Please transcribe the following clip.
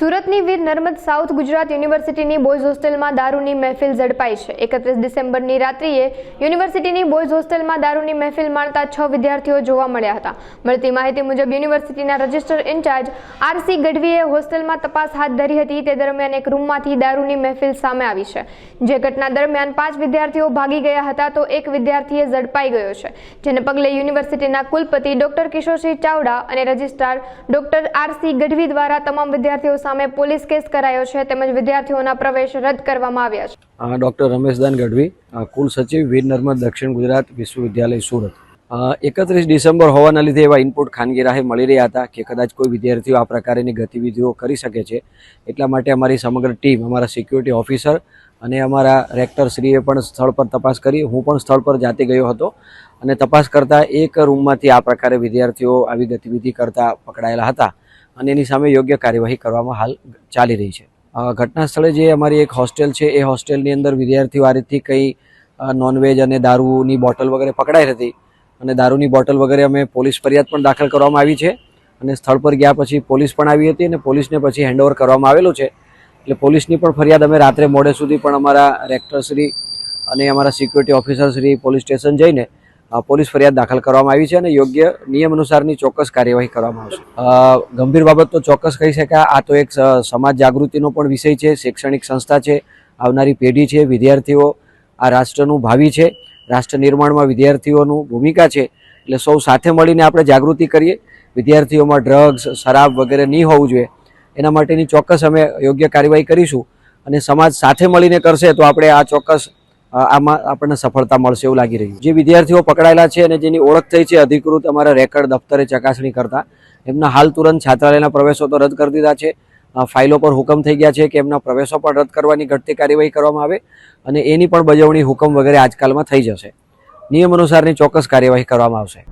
સુરતની વીર નર્મદ સાઉથ ગુજરાત યુનિવર્સિટીની બોયઝ હોસ્ટેલમાં દારૂની મહેફિલ ઝડપાઈ છે। 31 ડિસેમ્બરની રાત્રિએ યુનિવર્સિટીની બોયઝ હોસ્ટેલમાં દારૂની મહેફિલ માણતા 6 વિદ્યાર્થીઓ જોવા મળ્યા હતા। મળતી માહિતી મુજબ યુનિવર્સિટીના રજિસ્ટર ઇન્ચાર્જ આરસી ગઢવીએ હોસ્ટેલમાં તપાસ હાથ ધરી હતી। તે દરમિયાન એક રૂમમાંથી દારૂની મહેફિલ સામે આવી છે। જે ઘટના દરમિયાન 5 વિદ્યાર્થીઓ ભાગી ગયા હતા તો એક વિદ્યાર્થીએ ઝડપાઈ ગયો છે, જેને પગલે યુનિવર્સિટીના કુલપતિ ડોક્ટર કિશોરસિંહ ચાવડા અને રજિસ્ટ્રાર ડોક્ટર આરસી ગઢવી દ્વારા તમામ વિદ્યાર્થીઓ સામે પોલીસ કેસ કરાયો છે તેમજ વિદ્યાર્થીઓના પ્રવેશ રદ કરવામાં આવ્યા છે। ડોક્ટર રમેશદાન ગઢવી, કુલ સચિવ વીર નર્મદ દક્ષિણ ગુજરાત વિશ્વવિદ્યાલય સુરત। 31 ડિસેમ્બર હોવાના લીધે એવા ઇનપુટ ખાનગી રાહે મળી રહ્યા હતા કે કદાચ કોઈ વિદ્યાર્થીઓ આ પ્રકારની ગતિવિધિઓ કરી શકે છે। એટલા માટે અમારી સમગ્ર ટીમ, અમારા સિક્યુરિટી ઓફિસર અને અમારા રેક્ટરશ્રીએ પણ સ્થળ પર તપાસ કરી। હું પણ સ્થળ પર જાતે ગયો હતો અને તપાસ કરતા એક રૂમમાંથી આ પ્રકારે વિદ્યાર્થીઓ આવી ગતિવિધિ કરતા પકડાયેલા હતા અને એની સામે યોગ્ય કાર્યવાહી કરવામાં હાલ ચાલી રહી છે। ઘટના સ્થળે જે અમારી એક હોસ્ટેલ છે એ હોસ્ટેલની અંદર વિદ્યાર્થીઓ આ રીતથી કંઈ નોનવેજ અને દારૂની બોટલ વગેરે પકડાઈ હતી અને દારૂની બોટલ વગેરે અમે પોલીસ ફરિયાદ પણ દાખલ કરવામાં આવી છે અને સ્થળ પર ગયા પછી પોલીસ પણ આવી હતી અને પોલીસને પછી હેન્ડઓવર કરવામાં આવેલું છે। એટલે પોલીસની પણ ફરિયાદ અમે રાત્રે મોડે સુધી પણ અમારા રેક્ટરશ્રી અને અમારા સિક્યુરિટી ઓફિસરશ્રી પોલીસ સ્ટેશન જઈને પોલીસ ફરિયાદ દાખલ કરવામાં આવી છે અને યોગ્ય નિયમ અનુસારની ચોક્કસ કાર્યવાહી કરવામાં આવશે। ગંભીર બાબત તો ચોક્કસ કહી શકાય। આ તો એક સમાજ જાગૃતિનો પણ વિષય છે, શૈક્ષણિક સંસ્થા છે, આવનારી પેઢી છે, વિદ્યાર્થીઓ આ રાષ્ટ્રનું ભાવિ છે, રાષ્ટ્ર નિર્માણમાં વિદ્યાર્થીઓનું ભૂમિકા છે। એટલે સૌ સાથે મળીને આપણે જાગૃતિ કરીએ, વિદ્યાર્થીઓમાં ડ્રગ્સ, શરાબ વગેરે નહીં હોવું જોઈએ એના માટેની ચોક્કસ અમે યોગ્ય કાર્યવાહી કરીશું અને સમાજ સાથે મળીને કરશે તો આપણે આ ચોક્કસ આમાં આપણને સફળતા મળશે એવું લાગી રહ્યું। જે વિદ્યાર્થીઓ પકડાયેલા છે અને જેની ઓળખ થઈ છે અધિકૃત અમારા રેકર્ડ દફતરે ચકાસણી કરતા એમના હાલ તુરંત છાત્રાલયના પ્રવેશો તો રદ કરી દીધા છે। ફાઇલો પર હુકમ થઈ ગયા છે કે એમના પ્રવેશો પણ રદ કરવાની ઘટતી કાર્યવાહી કરવામાં આવે અને એની પણ બજવણી હુકમ વગેરે આજકાલમાં થઈ જશે। નિયમ અનુસારની ચોક્કસ કાર્યવાહી કરવામાં આવશે।